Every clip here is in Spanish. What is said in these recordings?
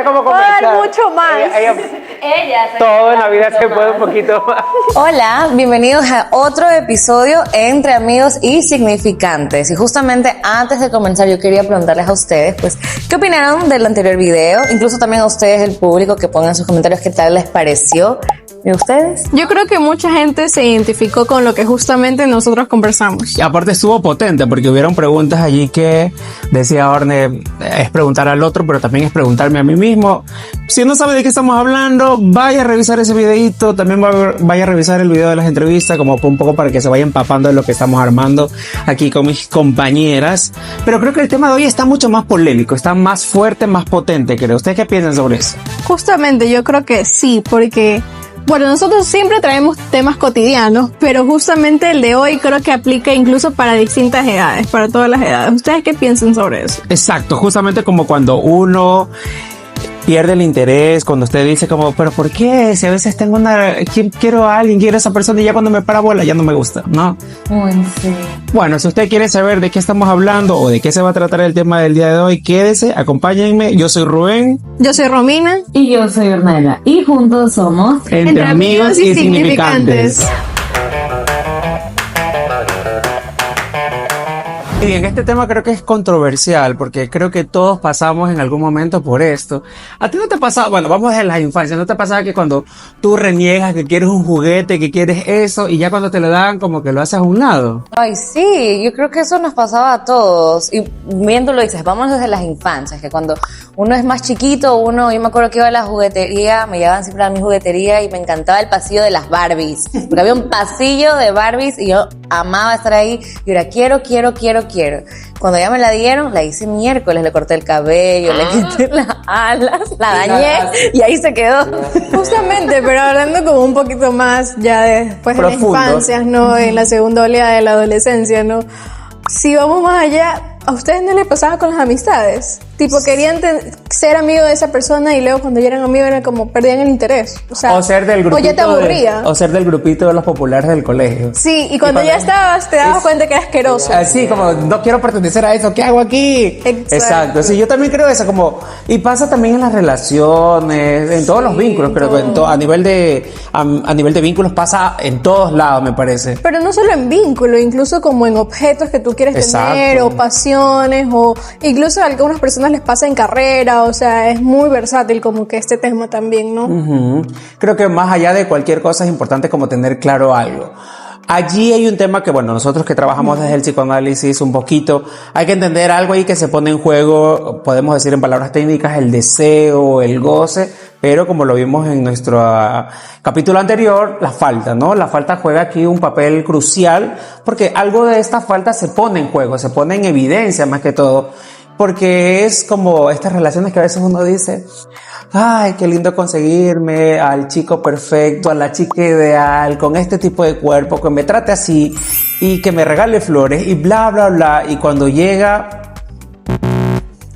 Como puedo dar conversar. mucho más. Todo en la vida se puede un poquito más. Hola, bienvenidos a otro episodio entre amigos y significantes. Y justamente antes de comenzar yo quería preguntarles a ustedes, pues, ¿qué opinaron del anterior video? Incluso también a ustedes, el público, que pongan sus comentarios qué tal les pareció. ¿Y ustedes? Yo creo que mucha gente se identificó con lo que justamente nosotros conversamos. Y aparte estuvo potente porque hubieron preguntas allí que decía Orne, es preguntar al otro, pero también es preguntarme a mí mismo. Si no sabe de qué estamos hablando, vaya a revisar ese videito, también vaya a revisar el video de las entrevistas, como un poco para que se vaya empapando de lo que estamos armando aquí con mis compañeras. Pero creo que el tema de hoy está mucho más polémico, está más fuerte, más potente, creo. ¿Ustedes qué piensan sobre eso? Justamente yo creo que sí, porque bueno, nosotros siempre traemos temas cotidianos, pero justamente el de hoy creo que aplica incluso para distintas edades, para todas las edades. ¿Ustedes qué piensan sobre eso? Exacto, justamente como cuando uno pierde el interés, cuando usted dice como, pero ¿por qué? Si a veces tengo quiero a alguien, quiero a esa persona y ya cuando me para bola ya no me gusta, ¿no? Sí. Bueno, si usted quiere saber de qué estamos hablando o de qué se va a tratar el tema del día de hoy, quédese, acompáñenme. Yo soy Rubén. Yo soy Romina. Y yo soy Ornella. Y juntos somos Entre amigos y significantes. Y bien, este tema creo que es controversial porque creo que todos pasamos en algún momento por esto. ¿A ti no te pasaba? Bueno, vamos desde la infancia. ¿No te pasaba que cuando tú reniegas que quieres un juguete, que quieres eso y ya cuando te lo dan como que lo haces a un lado? Ay, sí, yo creo que eso nos pasaba a todos. Y viéndolo dices, vamos desde las infancias, que cuando uno es más chiquito, yo me acuerdo que iba a la juguetería, me llevaban siempre a mi juguetería y me encantaba el pasillo de las Barbies. Porque había un pasillo de Barbies y yo amaba estar ahí y era quiero. Cuando ya me la dieron, la hice miércoles, le corté el cabello, le quité las alas, la dañé y ahí se quedó. Justamente, pero hablando como un poquito más ya después de las Profundo. infancias, ¿no? En la segunda oleada de la adolescencia, ¿no? Si vamos más allá, ¿a ustedes no les pasaba con las amistades? Tipo, querían ser amigo de esa persona y luego cuando ya eran amigos era como perdían el interés. O sea, O ser del grupito, o ya te aburría. o ser del grupito de los populares del colegio. Sí, y cuando ya estabas te dabas cuenta que era asqueroso. Así como, no quiero pertenecer a eso, ¿qué hago aquí? Exacto. Sí, yo también creo eso, como, y pasa también en las relaciones, en todos los vínculos, pero a nivel de vínculos pasa en todos lados, me parece. Pero no solo en vínculo, incluso como en objetos que tú quieres tener, Exacto. o pasiones, o incluso a algunas personas les pasa en carrera, o sea, es muy versátil como que este tema también, ¿no? Ujú. Creo que más allá de cualquier cosa es importante como tener claro algo. Allí hay un tema que, bueno, nosotros que trabajamos desde el psicoanálisis un poquito, hay que entender algo ahí que se pone en juego, podemos decir en palabras técnicas, el deseo, el goce, pero como lo vimos en nuestro capítulo anterior, la falta, ¿no? La falta juega aquí un papel crucial porque algo de esta falta se pone en juego, se pone en evidencia más que todo, porque es como estas relaciones que a veces uno dice, ay, qué lindo conseguirme al chico perfecto, a la chica ideal, con este tipo de cuerpo, que me trate así y que me regale flores y bla, bla, bla. Y cuando llega,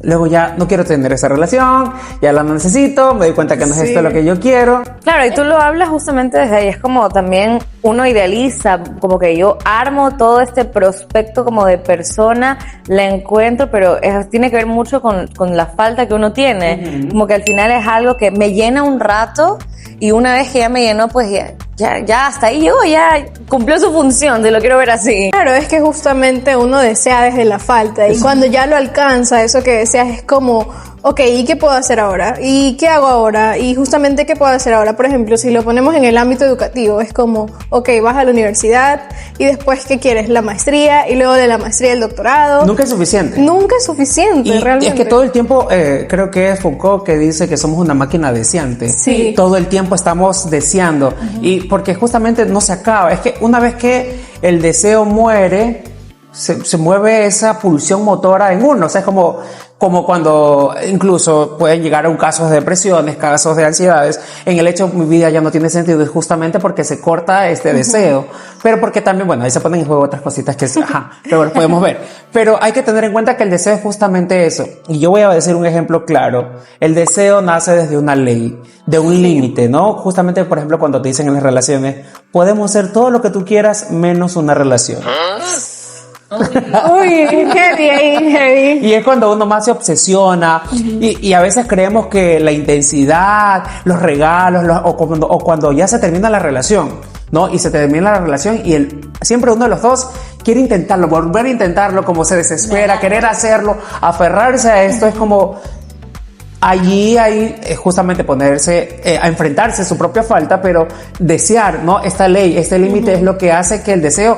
luego ya no quiero tener esa relación, ya la necesito, me doy cuenta que no es esto lo que yo quiero. Claro, y tú lo hablas justamente desde ahí, es como también uno idealiza, como que yo armo todo este prospecto como de persona, la encuentro, pero tiene que ver mucho con la falta que uno tiene, como que al final es algo que me llena un rato y una vez que ya me llenó, pues ya hasta ahí llegó, ya cumplió su función, si lo quiero ver así. Claro, es que justamente uno desea desde la falta y cuando ya lo alcanza, eso que deseas es como, ok, ¿y qué puedo hacer ahora? ¿Y qué hago ahora? Y justamente, ¿qué puedo hacer ahora? Por ejemplo, si lo ponemos en el ámbito educativo, es como, ok, vas a la universidad y después, ¿qué quieres? La maestría y luego de la maestría el doctorado. Nunca es suficiente. Nunca es suficiente, Y realmente. es que todo el tiempo, creo que es Foucault que dice que somos una máquina deseante. Sí. Todo el tiempo estamos deseando. Y porque justamente no se acaba. Es que una vez que el deseo muere, se mueve esa pulsión motora en uno. O sea, es como cuando incluso pueden llegar a un caso de depresiones, casos de ansiedades, en el hecho mi vida ya no tiene sentido, es justamente porque se corta este deseo, pero porque también, bueno, ahí se ponen en juego otras cositas que pero lo podemos ver, pero hay que tener en cuenta que el deseo es justamente eso, y yo voy a decir un ejemplo claro, el deseo nace desde una ley, de un límite, ¿no? Justamente, por ejemplo, cuando te dicen en las relaciones, podemos hacer todo lo que tú quieras menos una relación. Uy, heavy. Y es cuando uno más se obsesiona y a veces creemos que la intensidad, los regalos, o cuando ya se termina la relación, ¿no? Y se termina la relación y siempre uno de los dos quiere intentarlo, volver a intentarlo, como se desespera, querer hacerlo, aferrarse a esto, es como... Allí hay justamente ponerse a enfrentarse a su propia falta, pero desear, ¿no? Esta ley, este límite es lo que hace que el deseo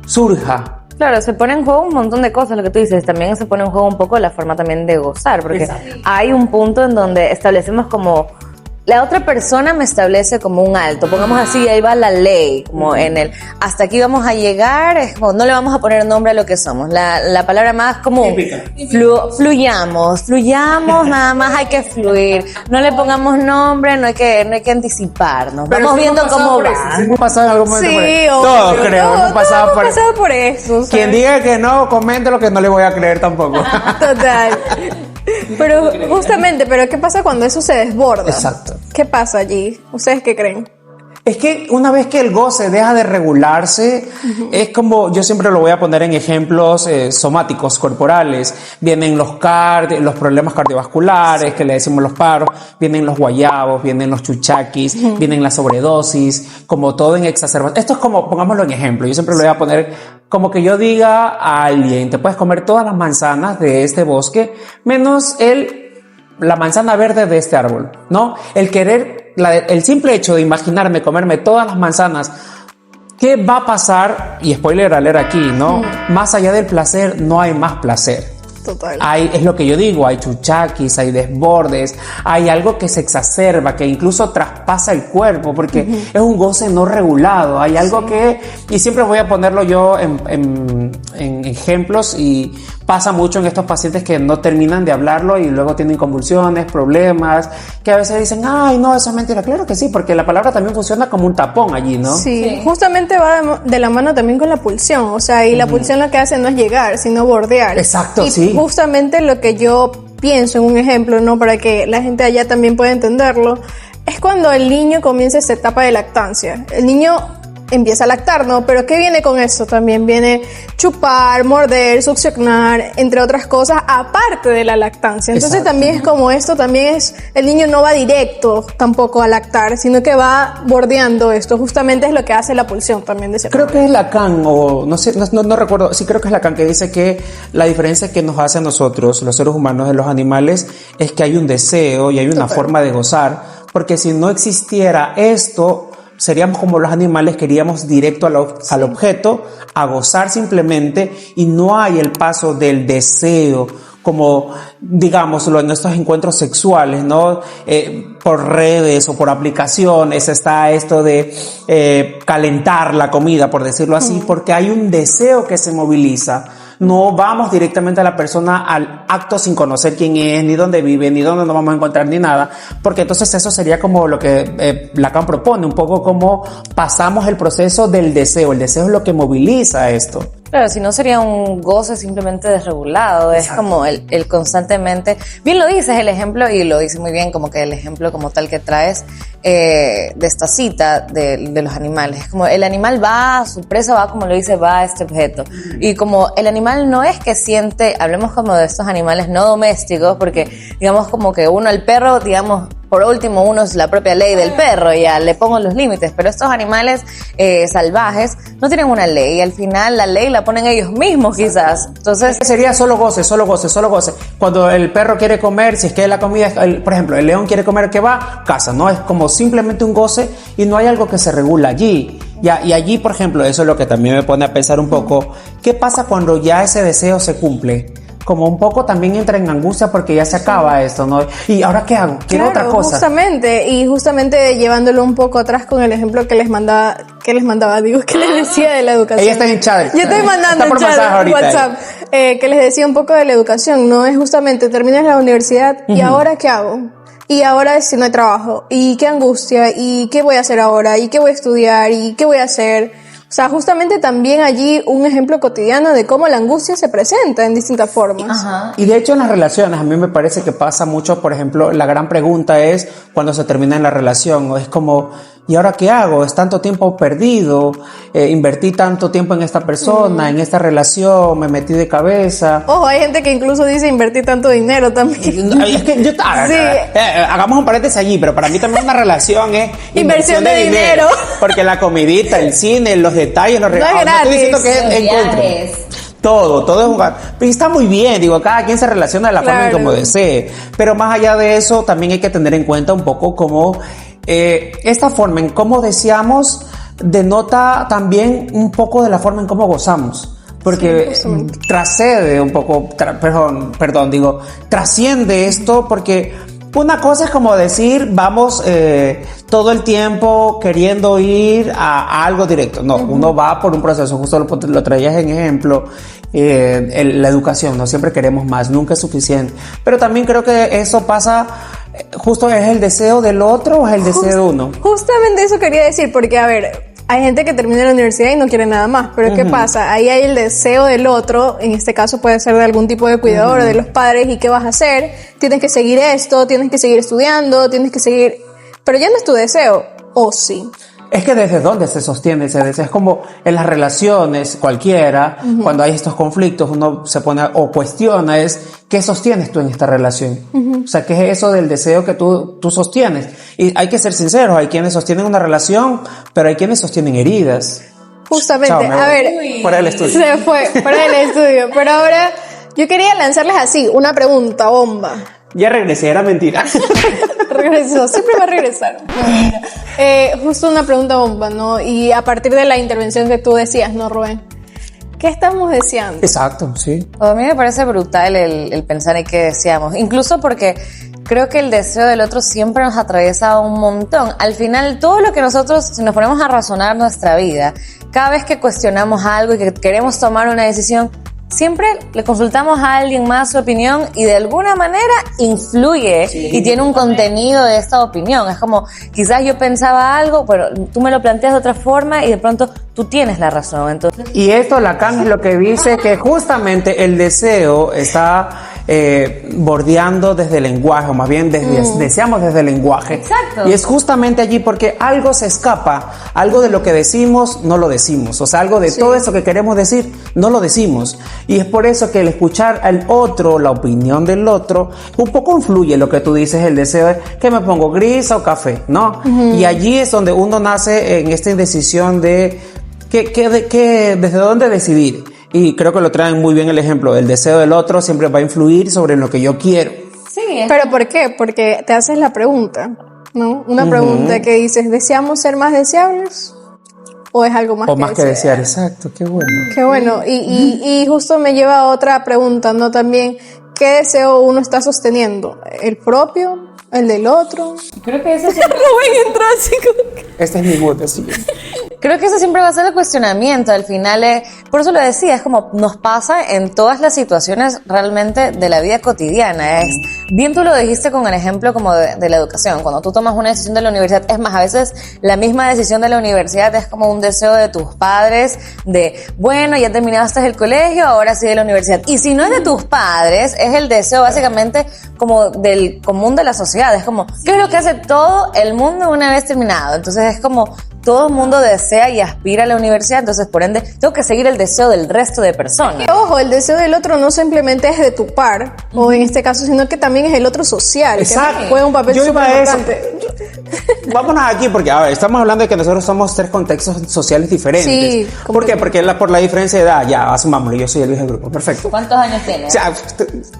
surja. Claro, se pone en juego un montón de cosas, lo que tú dices, también se pone en juego un poco la forma también de gozar, porque hay un punto en donde establecemos como, la otra persona me establece como un alto, pongamos así, ahí va la ley, como en el, hasta aquí vamos a llegar, es como, no le vamos a poner nombre a lo que somos, la palabra más como, fluyamos, nada más hay que fluir, no le pongamos nombre, no hay que anticiparnos, Pero vamos viendo cómo va. Sí, hemos pasado en algún momento por Sí, eso. obvio. Todos creo, hemos pasado por eso. pasado por eso. o sea, Quien diga que no, comente lo que no le voy a creer tampoco. Total. Pero justamente, ¿pero qué pasa cuando eso se desborda? Exacto. ¿Qué pasa allí? ¿Ustedes qué creen? Es que una vez que el goce deja de regularse, es como, yo siempre lo voy a poner en ejemplos somáticos, corporales. Vienen los problemas cardiovasculares, que le decimos los paros, vienen los guayabos, vienen los chuchaquis, vienen las sobredosis, como todo en exacerbación. Esto es como, pongámoslo en ejemplo, yo siempre lo voy a poner como que yo diga a alguien, te puedes comer todas las manzanas de este bosque, menos la manzana verde de este árbol, ¿no? El simple hecho de imaginarme comerme todas las manzanas, ¿qué va a pasar? Y spoiler alert aquí, ¿no? Más allá del placer, no hay más placer. Total. Es lo que yo digo, hay chuchaquis, hay desbordes, hay algo que se exacerba, que incluso traspasa el cuerpo, porque es un goce no regulado, hay algo y siempre voy a ponerlo yo en ejemplos, y pasa mucho en estos pacientes que no terminan de hablarlo y luego tienen convulsiones, problemas, que a veces dicen, ay, no, eso es mentira. Claro que sí, porque la palabra también funciona como un tapón allí, ¿no? Sí, justamente va de la mano también con la pulsión, o sea, y la pulsión lo que hace no es llegar, sino bordear. Exacto, y sí. Justamente lo que yo pienso en un ejemplo, ¿no? Para que la gente allá también pueda entenderlo, es cuando el niño comienza esa etapa de lactancia. El niño empieza a lactar, ¿no? Pero ¿qué viene con eso? También viene chupar, morder, succionar, entre otras cosas, aparte de la lactancia. Entonces Exacto. también es como esto, también es, el niño no va directo tampoco a lactar, sino que va bordeando esto. Justamente es lo que hace la pulsión también de ese Creo que es Lacan, o no sé, no recuerdo, sí creo que es Lacan, que dice que la diferencia que nos hace a nosotros, los seres humanos, de los animales, es que hay un deseo y hay una forma de gozar, porque si no existiera esto, seríamos como los animales, queríamos directo al objeto, a gozar simplemente, y no hay el paso del deseo, como digámoslo en estos encuentros sexuales, ¿no? Por redes o por aplicaciones está esto de calentar la comida, por decirlo así, porque hay un deseo que se moviliza. No vamos directamente a la persona al acto sin conocer quién es, ni dónde vive, ni dónde nos vamos a encontrar, ni nada, porque entonces eso sería como lo que Lacan propone, un poco como pasamos el proceso del deseo. El deseo es lo que moviliza esto. Claro, si no sería un goce simplemente desregulado, es como el constantemente, bien lo dices el ejemplo, y lo dice muy bien, como que el ejemplo como tal que traes de esta cita de los animales, es como el animal va, su presa va, como lo dice, va a este objeto, y como el animal no es que siente, hablemos como de estos animales no domésticos, porque digamos como que uno, el perro, digamos, por último, uno es la propia ley del perro, ya le pongo los límites, pero estos animales salvajes no tienen una ley, y al final la ley la ponen ellos mismos quizás. Entonces sería solo goce. Cuando el perro quiere comer, si es que la comida, por ejemplo, el león quiere comer, ¿qué va? Caza, ¿no? Es como simplemente un goce y no hay algo que se regula allí. Y allí, por ejemplo, eso es lo que también me pone a pensar un poco, ¿qué pasa cuando ya ese deseo se cumple? Como un poco también entra en angustia porque ya se acaba esto, ¿no? ¿Y ahora qué hago? Quiero otra cosa. Justamente llevándolo un poco atrás con el ejemplo que les decía de la educación. Ella está en chat. Yo estoy mandando en chat, WhatsApp, que les decía un poco de la educación, ¿no? Es justamente, terminas la universidad y ¿ahora qué hago? Y ahora si no hay trabajo, y qué angustia, y qué voy a hacer ahora, y qué voy a estudiar, y qué voy a hacer. O sea, justamente también allí un ejemplo cotidiano de cómo la angustia se presenta en distintas formas. Ajá. Y de hecho en las relaciones a mí me parece que pasa mucho, por ejemplo, la gran pregunta es cuando se termina en la relación, o es como, ¿y ahora qué hago? Es tanto tiempo perdido, invertí tanto tiempo en esta persona, en esta relación, me metí de cabeza. Ojo, hay gente que incluso dice invertir tanto dinero también. Es que yo, hagamos un paréntesis allí, pero para mí también una relación es Inversión de dinero. Porque la comidita, el cine, los detalles, los regalos, no estoy diciendo que Los encuentren. viajes. Todo es un gasto. Y está muy bien, digo, cada quien se relaciona de la forma en como desee. Pero más allá de eso, también hay que tener en cuenta un poco cómo esta forma en cómo deseamos denota también un poco de la forma en cómo gozamos. Porque trascede un poco, trasciende esto porque una cosa es como decir, vamos todo el tiempo queriendo ir a algo directo. No, uno va por un proceso, justo lo traías en ejemplo, la educación, no siempre queremos más, nunca es suficiente. Pero también creo que eso pasa, justo es el deseo del otro o es el deseo de uno. Justamente eso quería decir, porque a ver, hay gente que termina la universidad y no quiere nada más, pero ¿qué pasa? Ahí hay el deseo del otro, en este caso puede ser de algún tipo de cuidador, de los padres, ¿y qué vas a hacer? Tienes que seguir esto, tienes que seguir estudiando, tienes que seguir... Pero ya no es tu deseo, ¿o sí? Es que desde dónde se sostiene ese deseo, es como en las relaciones cualquiera, cuando hay estos conflictos, uno se pone o cuestiona es, ¿qué sostienes tú en esta relación? O sea, ¿qué es eso del deseo que tú sostienes? Y hay que ser sinceros, hay quienes sostienen una relación, pero hay quienes sostienen heridas. Justamente, Chao, a ver, fuera del estudio. se fue, fuera del estudio, pero ahora yo quería lanzarles así, una pregunta bomba. Ya regresé, era mentira. Regresó, siempre va a regresar. Justo una pregunta bomba, ¿no? Y a partir de la intervención que tú decías, ¿no, Rubén? ¿Qué estamos deseando? Exacto, sí. A mí me parece brutal el pensar en qué deseamos, incluso porque creo que el deseo del otro siempre nos atraviesa un montón. Al final, todo lo que nosotros, si nos ponemos a razonar nuestra vida, cada vez que cuestionamos algo y que queremos tomar una decisión, siempre le consultamos a alguien más su opinión y de alguna manera influye y tiene un contenido de esta opinión. Es como, quizás yo pensaba algo, pero tú me lo planteas de otra forma y de pronto tú tienes la razón. Entonces, Y esto, Lacan, es lo que dice que justamente el deseo está bordeando desde el lenguaje, o más bien deseamos desde el lenguaje. Exacto. Y es justamente allí porque algo se escapa, algo de lo que decimos no lo decimos, o sea, algo de todo eso que queremos decir no lo decimos. Y es por eso que el escuchar al otro, la opinión del otro, un poco influye lo que tú dices, el deseo de que me pongo gris o café, ¿no? Y allí es donde uno nace en esta indecisión de desde dónde decidir. Y creo que lo traen muy bien el ejemplo. El deseo del otro siempre va a influir sobre lo que yo quiero. sí, ¿Pero por qué? Porque te haces la pregunta, ¿no? Una pregunta que dices, ¿deseamos ser más deseables? ¿O es algo más O más que desear, exacto, qué bueno. Qué bueno. Y justo me lleva a otra pregunta, ¿no? También, ¿qué deseo uno está sosteniendo? ¿El propio? ¿El del otro? creo que eso siempre... Rubén entró así como que... Este es mi mood, así. Creo que eso siempre va a ser el cuestionamiento. Al final, por eso lo decía, es como nos pasa en todas las situaciones realmente de la vida cotidiana. Es bien, tú lo dijiste con el ejemplo como de la educación. Cuando tú tomas una decisión de la universidad, es más, a veces la misma decisión de la universidad es como un deseo de tus padres de, bueno, ya terminaste el colegio, ahora sí de la universidad. Y si no es de tus padres, es el deseo básicamente como del común de la sociedad. Es como, ¿qué es lo que hace todo el mundo una vez terminado? Entonces es como, todo el mundo desea y aspira a la universidad, entonces por ende tengo que seguir el deseo del resto de personas. Ojo, el deseo del otro no simplemente es de tu par, o en este caso, sino que también es el otro social, Exacto. que juega un papel Yo súper iba a eso. importante. Vámonos aquí porque, a ver, estamos hablando de que nosotros somos tres contextos sociales diferentes. Sí, ¿Por qué? Porque por la diferencia de edad, ya, asumámoslo, yo soy el hijo del grupo, perfecto. ¿Cuántos años O tienes? sea,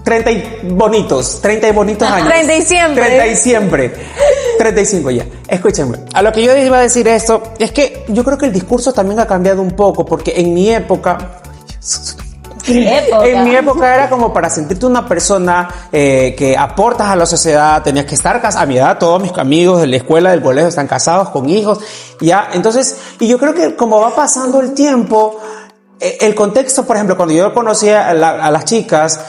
30 y bonitos años. 30 y siempre. 30 y siempre. 35 ya. Escúchenme. A lo que yo iba a decir esto es que yo creo que el discurso también ha cambiado un poco porque en mi época... En mi época era como para sentirte una persona que aportas a la sociedad, tenías que estar casado. A mi edad todos mis amigos de la escuela, del colegio están casados con hijos, ya. Entonces, y yo creo que como va pasando el tiempo, el contexto, por ejemplo, cuando yo conocía a las chicas,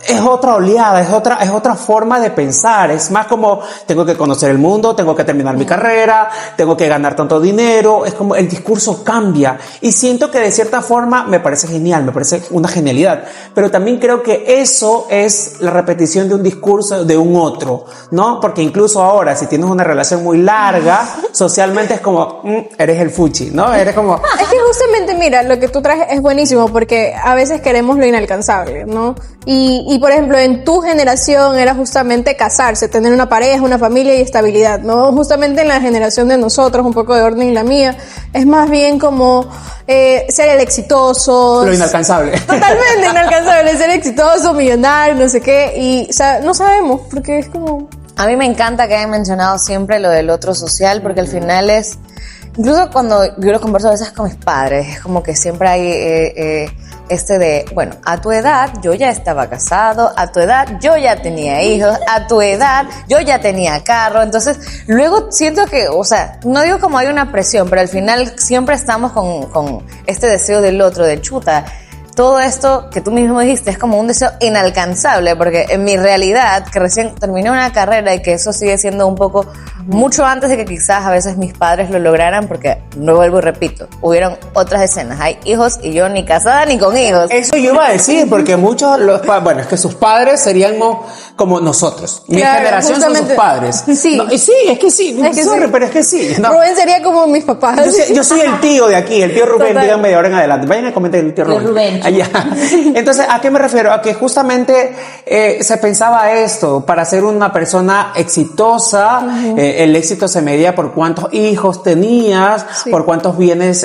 es otra oleada, es otra forma de pensar. Es más como, tengo que conocer el mundo, tengo que terminar mi carrera, tengo que ganar tanto dinero. Es como el discurso cambia. Y siento que de cierta forma me parece genial, me parece una genialidad. Pero también creo que eso es la repetición de un discurso de un otro, ¿no? Porque incluso ahora, si tienes una relación muy larga, socialmente es como, eres el fuchi, ¿no? Eres como... Es que justamente, mira, lo que tú traes es buenísimo porque a veces queremos lo inalcanzable, ¿no? Y por ejemplo, en tu generación era justamente casarse, tener una pareja, una familia y estabilidad, ¿no? Justamente en la generación de nosotros, un poco de orden en la mía, es más bien como ser el exitoso. Lo inalcanzable. Totalmente inalcanzable, ser exitoso, millonario, no sé qué, y no sabemos, porque es como... A mí me encanta que hayan mencionado siempre lo del otro social, porque al final es... Incluso cuando yo lo converso a veces con mis padres, es como que siempre hay bueno, a tu edad yo ya estaba casado, a tu edad yo ya tenía hijos, a tu edad yo ya tenía carro. Entonces, luego siento que, o sea, no digo como hay una presión, pero al final siempre estamos con este deseo del otro, de chuta. Todo esto que tú mismo dijiste es como un deseo inalcanzable, porque en mi realidad, que recién terminé una carrera y que eso sigue siendo un poco mucho antes de que quizás a veces mis padres lo lograran, porque no vuelvo y repito, hubieron otras escenas, hay hijos y yo ni casada ni con hijos. Eso yo iba a decir, porque muchos, bueno, es que sus padres serían como nosotros. Mi Claro, generación son sus justamente. padres. Sí. No, y sí, es que sí. Es que Sorry, sí. pero es que sí. No. Rubén sería como mis papás. Yo soy el tío de aquí, el tío Rubén, Total. díganme de ahora en adelante. Vayan a comentar el tío Rubén. Allá. Entonces, ¿a qué me refiero? A que justamente se pensaba esto, para ser una persona exitosa, el éxito se medía por cuántos hijos tenías, Sí. por cuántos bienes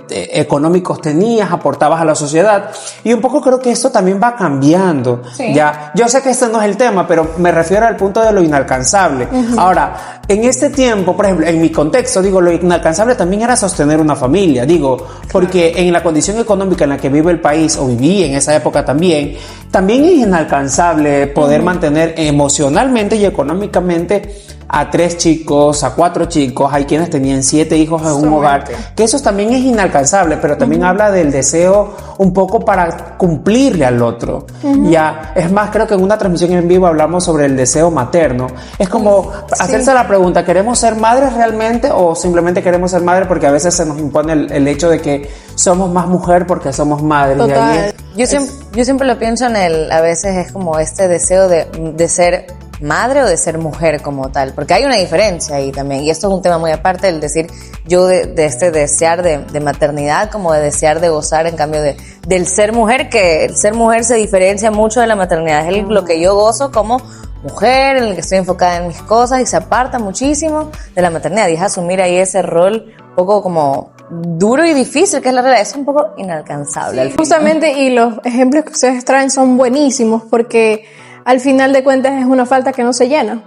económicos tenías, aportabas a la sociedad. Y un poco creo que esto también va cambiando. Sí. Ya, yo sé que este no es el tema, pero me refiero al punto de lo inalcanzable. Ahora, en este tiempo, por ejemplo, en mi contexto, digo, lo inalcanzable también era sostener una familia, digo, porque en la condición económica en la que vive el país, o viví en esa época también es inalcanzable poder mantener emocionalmente y económicamente a 3 chicos, a 4 chicos, hay quienes tenían 7 hijos en un hogar, que eso también es inalcanzable, pero también habla del deseo un poco para cumplirle al otro. Ya, es más, creo que en una transmisión en vivo hablamos sobre el deseo materno. Es como hacerse la pregunta, ¿queremos ser madres realmente o simplemente queremos ser madres porque a veces se nos impone el hecho de que somos más mujer porque somos madres? Total. Y ahí Yo siempre lo pienso a veces es como este deseo de ser madre o de ser mujer como tal, porque hay una diferencia ahí también, y esto es un tema muy aparte, el decir yo de este desear de maternidad como de desear de gozar, en cambio del ser mujer, que el ser mujer se diferencia mucho de la maternidad, es lo que yo gozo como mujer, en el que estoy enfocada en mis cosas y se aparta muchísimo de la maternidad, y es asumir ahí ese rol un poco como duro y difícil, que es la realidad, es un poco inalcanzable. Sí, justamente, y los ejemplos que ustedes traen son buenísimos porque al final de cuentas es una falta que no se llena.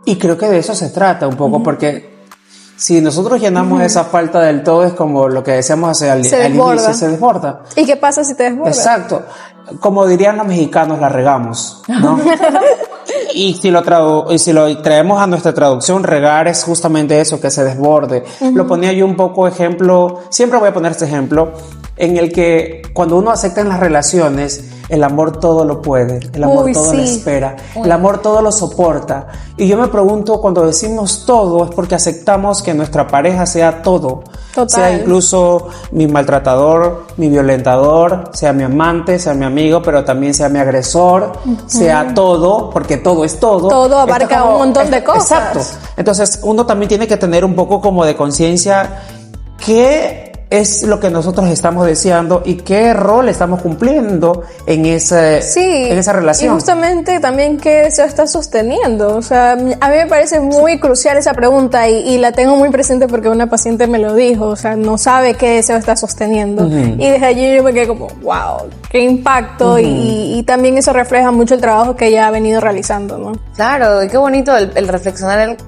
Y creo que de eso se trata un poco, porque si nosotros llenamos esa falta del todo, es como lo que decíamos al inicio, se desborda. ¿Y qué pasa si te desbordas? Exacto. Como dirían los mexicanos, la regamos, ¿no? Y si lo traemos a nuestra traducción, regar es justamente eso, que se desborde. Lo ponía yo un poco ejemplo, siempre voy a poner este ejemplo, en el que cuando uno acepta en las relaciones, el amor todo lo puede, el amor todo lo espera, el amor todo lo soporta. Y yo me pregunto, cuando decimos todo, es porque aceptamos que nuestra pareja sea todo. Total. Sea incluso mi maltratador, mi violentador, sea mi amante, sea mi amigo, pero también sea mi agresor, sea todo, porque todo es todo. Todo abarca un montón de cosas. Exacto. Entonces, uno también tiene que tener un poco como de conciencia que es lo que nosotros estamos deseando y qué rol estamos cumpliendo en esa relación. Y justamente también qué deseo estás sosteniendo. O sea, a mí me parece muy crucial esa pregunta y la tengo muy presente porque una paciente me lo dijo. O sea, no sabe qué deseo está sosteniendo. Y desde allí yo me quedé como, wow, qué impacto. Y también eso refleja mucho el trabajo que ella ha venido realizando, ¿no? Claro, y qué bonito el reflexionar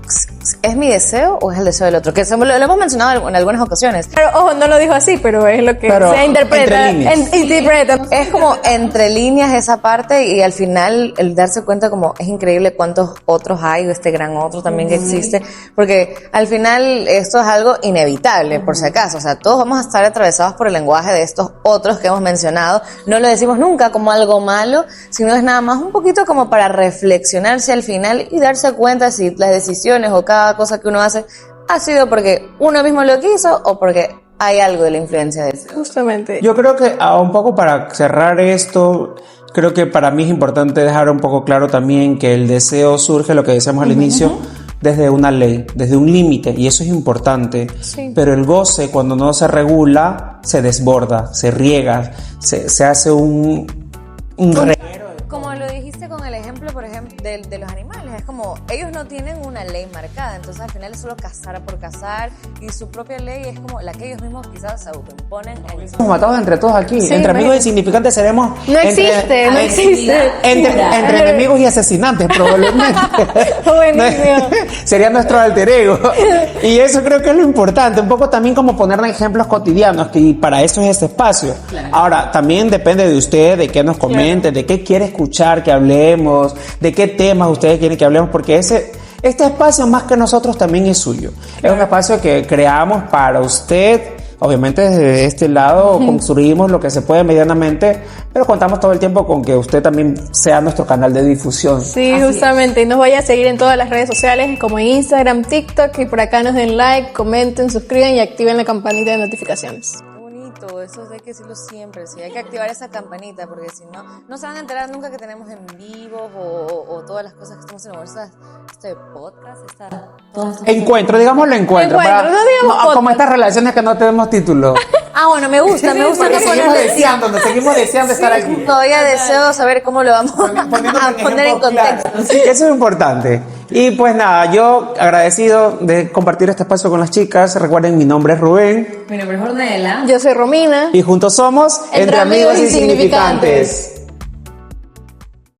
¿es mi deseo o es el deseo del otro? Que lo hemos mencionado en algunas ocasiones. Pero ojo, no lo dijo así, pero es lo que Pero se interpreta. entre líneas. Interpreta. Es como entre líneas esa parte y al final el darse cuenta como es increíble cuántos otros hay, o este gran otro también que existe, porque al final esto es algo inevitable, por si acaso, o sea, todos vamos a estar atravesados por el lenguaje de estos otros que hemos mencionado, no lo decimos nunca como algo malo, sino es nada más un poquito como para reflexionarse al final y darse cuenta si las decisiones o cada cosa que uno hace ha sido porque uno mismo lo quiso o porque hay algo de la influencia de eso. Justamente. Yo creo que un poco para cerrar esto, creo que para mí es importante dejar un poco claro también que el deseo surge, lo que decíamos al inicio, desde una ley, desde un límite, y eso es importante. Sí. Pero el goce, cuando no se regula, se desborda, se riega, se hace un reguero. Como lo dijiste con el ejemplo, por ejemplo, de los animales, es como ellos no tienen una ley marcada, entonces al final es solo cazar por cazar y su propia ley es como la que ellos mismos quizás se autoimponen. Estamos matados entre todos aquí, Sí, entre amigos imagínate. insignificantes seremos... No existe, no existe. Entre enemigos y asesinantes, probablemente. Buenísimo. Sería nuestro alter ego. Y eso creo que es lo importante, un poco también como poner ejemplos cotidianos, que para eso es este espacio. Ahora, también depende de usted, de qué nos comente, de qué quiere escuchar que hablemos, de qué temas ustedes quieren que hablemos, porque este espacio más que nosotros también es suyo. Es un espacio que creamos para usted. Obviamente desde este lado construimos lo que se puede medianamente, pero contamos todo el tiempo con que usted también sea nuestro canal de difusión. Sí, justamente. Y nos vaya a seguir en todas las redes sociales, como en Instagram, TikTok, y por acá nos den like, comenten, suscriban y activen la campanita de notificaciones. Qué bonito, eso hay que decirlo siempre, sí, hay que activar esa campanita porque si no, no se van a enterar nunca que tenemos en vivo o todas las cosas que estamos haciendo. Este podcast, Encuentro, digámoslo encuentro. Encuentro, no digamos como podcast. estas relaciones que no tenemos título. Ah, bueno, me gusta Porque seguimos deseando estar aquí. Todavía deseo saber cómo lo vamos a poner en contexto. Sí, eso es importante. Y pues nada, yo agradecido de compartir este espacio con las chicas. Recuerden, mi nombre es Rubén Mi nombre es Ornella. Yo soy Romina. y juntos somos Entre Amigos Insignificantes.